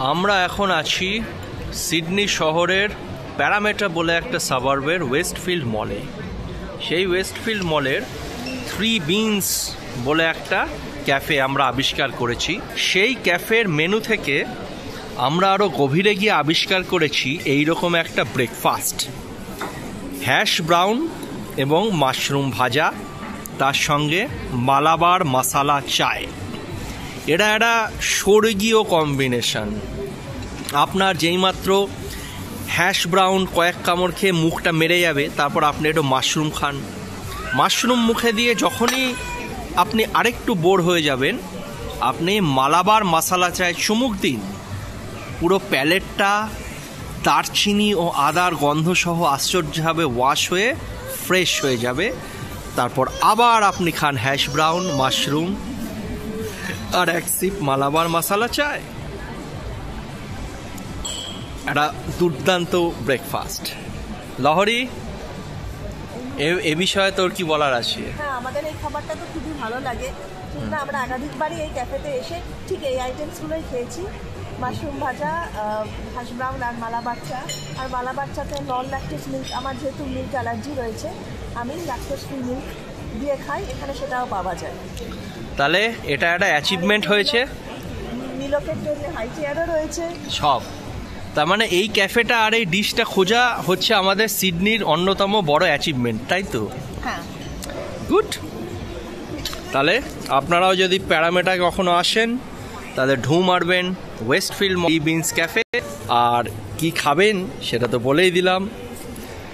আমরা এখন আছি সিডনি শহরের প্যারামেটা বলে একটা সাবার্বের ওয়েস্টফিল্ড মলে। সেই ওয়েস্টফিল্ড মলের 3 বিনস বলে একটা ক্যাফে আমরা আবিষ্কার করেছি। সেই ক্যাফের মেনু থেকে আমরা আরও গভীরে গিয়ে আবিষ্কার করেছি এইরকম একটা ব্রেকফাস্ট, হ্যাশ ব্রাউন এবং মাশরুম ভাজা, তার সঙ্গে মালাবার মশালা চায়। এটা একটা স্বর্গীয় কম্বিনেশন। আপনার যেইমাত্র হ্যাশ ব্রাউন কয়েক কামড় খেয়ে মুখটা মেরে যাবে, তারপর আপনি একটু মাশরুম খান। মাশরুম মুখে দিয়ে যখনই আপনি আরেকটু বোর হয়ে যাবেন, আপনি মালাবার মশালা চায় চুমুক দিন। পুরো প্যালেটটা দারচিনি ও আদার গন্ধসহ আশ্চর্যভাবে ওয়াশ হয়ে ফ্রেশ হয়ে যাবে। তারপর আবার আপনি খান হ্যাশ ব্রাউন, মাশরুম আর এক সিপ মালাবার মশালা চায়। একটা দুর্দান্ত ব্রেকফাস্ট। লহরি, এ বিষয়ে তোর কি বলার আছে? হ্যাঁ, আমাদের এই খাবারটা তো খুবই ভালো লাগে। কিন্তু আমরা একাধিকবারই এই ক্যাফেতে এসে ঠিক এই আইটেমসগুলোই খেয়েছি। মাশরুম ভাজা, হ্যাশ ব্রাউন আর মালাবার চা। আর মালাবার চাতে নন ল্যাকটোজ মিল্ক, আমার যেহেতু মিল্ক অ্যালার্জি রয়েছে, আমি ল্যাকটোজ ফ্রি মিল্ক দিয়ে খাই, এখানে সেটাও পাওয়া যায়। তাহলে এটা একটা অ্যাচিভমেন্ট হয়েছে। নিলকের জন্য হাই চেয়ারও রয়েছে সব। তার মানে এই ক্যাফেটা আর এই ডিশটা খোঁজা হচ্ছে আমাদের সিডনির অন্যতম বড় অ্যাচিভমেন্ট, তাই তো? হ্যাঁ, গুড। তাহলে আপনারাও যদি প্যারামেটায় কখনো আসেন, তাহলে ঢু মারবেন ওয়েস্টফিল্ড বিনস ক্যাফে। আর কি খাবেন সেটা তো বলেই দিলাম।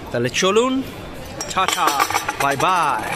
তাহলে চলুন, টাটা, বাই বাই।